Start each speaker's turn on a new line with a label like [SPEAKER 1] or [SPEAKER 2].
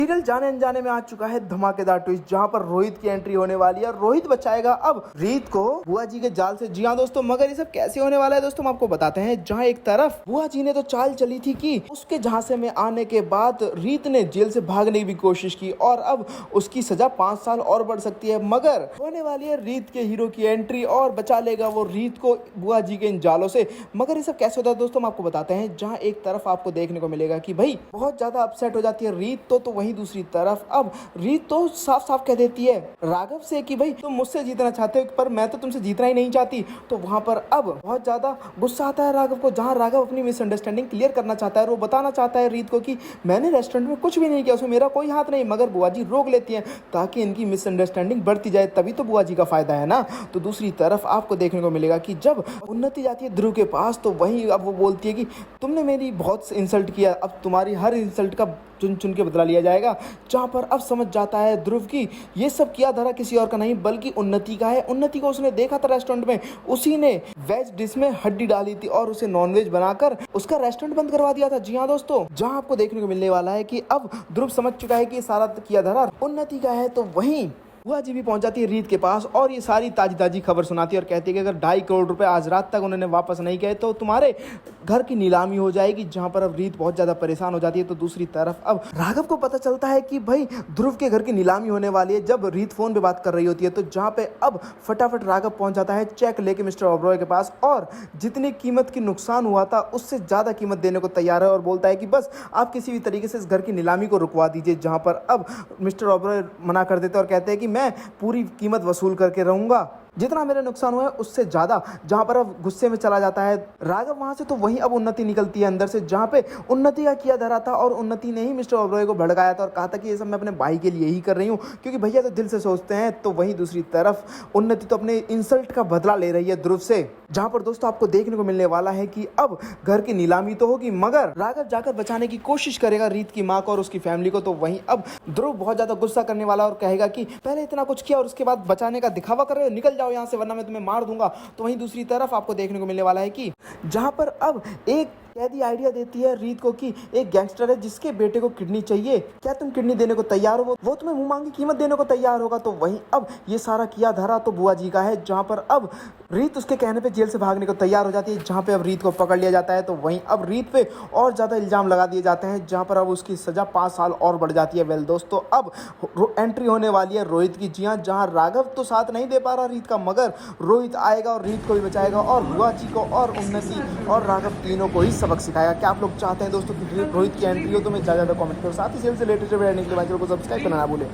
[SPEAKER 1] Serial जाने अनजाने में आ चुका है धमाकेदार ट्विस्ट, जहां पर रोहित की एंट्री होने वाली है। रोहित बचाएगा अब रीत को बुआ जी के जाल से। जी हाँ दोस्तों, मगर ये सब कैसे होने वाला है दोस्तों, हम आपको बताते हैं। जहां एक तरफ बुआ जी ने तो चाल चली थी कि उसके झांसे में आने के बाद रीत ने जेल से भागने की भी कोशिश की और अब उसकी सजा 5 साल और बढ़ सकती है। मगर होने वाली है रीत के हीरो की एंट्री और बचा लेगा वो रीत को बुआ जी के इन जालों से। मगर ये सब कैसे होता है दोस्तों, हम आपको बताते हैं। जहां एक तरफ आपको देखने को मिलेगा कि भाई बहुत ज्यादा अपसेट हो जाती है रीत तो वहीं दूसरी तरफ अब रीत तो साफ साफ कह देती है राघव से कि भाई तुम मुझसे जीतना चाहते हो पर मैं तो तुमसे जीतना ही नहीं चाहती। तो वहां पर अब बहुत ज्यादा गुस्सा आता है राघव को, जहां राघव अपनी मिसअंडरस्टैंडिंग क्लियर करना चाहता है और वो बताना चाहता है रीत को कि मैंने रेस्टोरेंट में कुछ भी नहीं किया, उसमें मेरा कोई हाथ नहीं। मगर बुआ जी रोक लेती है ताकि इनकी मिसअंडरस्टैंडिंग बढ़ती जाए, तभी तो बुआ जी का फायदा है ना। तो दूसरी तरफ आपको देखने को मिलेगा कि जब उन्नति जाती है ध्रुव के पास तो वहीं अब वो बोलती है कि तुमने मेरी बहुत इंसल्ट किया, अब तुम्हारी हर इंसल्ट का चुन चुन के बदला लिया जाएगा। जहां पर अब समझ जाता है ध्रुव की ये सब किया धरा किसी और का नहीं बल्कि उन्नति का है। उन्नति को उसने देखा था रेस्टोरेंट में, उसी ने वेज डिश में हड्डी डाली थी और उसे नॉनवेज बनाकर उसका रेस्टोरेंट बंद करवा दिया था। जी हाँ दोस्तों, जहां आपको देखने को मिलने वाला है कि अब ध्रुव समझ चुका है कि सारा किया धरा उन्नति का है। तो वहीं बुआ जी भी पहुंच जाती है रीत के पास और ये सारी ताजी ताजी खबर सुनाती है और कहती है कि अगर 2.5 करोड़ रुपए आज रात तक उन्होंने वापस नहीं किए तो तुम्हारे घर की नीलामी हो जाएगी। जहां पर अब रीत बहुत ज्यादा परेशान हो जाती है। तो दूसरी तरफ अब राघव को पता चलता है कि भाई ध्रुव के घर की नीलामी होने वाली है जब रीत फोन पे बात कर रही होती है। तो जहां पे अब फटाफट राघव पहुंच जाता है चेक लेके मिस्टर ओबरॉय के पास और जितनी कीमत की नुकसान हुआ था उससे ज्यादा कीमत देने को तैयार है और बोलता है कि बस आप किसी भी तरीके से इस घर की नीलामी को रुकवा दीजिए। जहां पर अब मिस्टर ओबरॉय मना कर देते और कहते हैं कि मैं पूरी कीमत वसूल करके रहूंगा, जितना मेरा नुकसान हुआ है उससे ज्यादा। जहां पर अब गुस्से में चला जाता है राघव वहां से। तो वहीं अब उन्नति निकलती है अंदर से, जहां पे उन्नति का किया धरा था और उन्नति ने ही मिस्टर ओबरॉय को भड़काया था और कहा था कि ये सब मैं अपने भाई के लिए ही कर रही हूँ क्योंकि भैया तो दिल से सोचते हैं। तो वहीं दूसरी तरफ उन्नति तो अपने इंसल्ट का बदला ले रही है ध्रुव से। जहां पर दोस्तों आपको देखने को मिलने वाला है कि अब घर की नीलामी तो होगी मगर राघव जाकर बचाने की कोशिश करेगा रीत की माँ को और उसकी फैमिली को। तो वहीं अब ध्रुव बहुत ज्यादा गुस्सा करने वाला और कहेगा कि पहले इतना कुछ किया और उसके बाद बचाने का दिखावा कर रहे हो, निकल जाओ यहाँ से वरना मैं तुम्हें मार दूंगा। तो वहीं दूसरी तरफ आपको देखने को मिलने वाला है कि जहां पर अब एक कैदी आइडिया देती है रीत को कि एक गैंगस्टर है जिसके बेटे को किडनी चाहिए, क्या तुम किडनी देने को तैयार हो? वो तुम्हें मुंह मांगी कीमत देने को तैयार होगा। तो वहीं अब ये सारा किया धरा तो बुआ जी का है। जहां पर अब रीत उसके कहने पे जेल से भागने को तैयार हो जाती है, जहां पे अब रीत को पकड़ लिया जाता है। तो वहीं अब रीत पे और ज्यादा इल्जाम लगा दिए जाते हैं, जहां पर अब उसकी सजा 5 साल और बढ़ जाती है। वेल दोस्तों, अब एंट्री होने वाली है रोहित की। जी हाँ, जहां राघव तो साथ नहीं दे पा रहा रीत का मगर रोहित आएगा और रीत को भी बचाएगा और बुआ जी को और उन्नति और राघव तीनों को ही सबक सिखाएगा। क्या आप लोग चाहते हैं दोस्तों कि रोहित की एंट्री हो? तो मैं ज़्यादा कमेंट करो, साथ ही सेल से लेटेस्ट वीडियो देखने के लिए चैनल को सब्सक्राइब करना ना भूलें।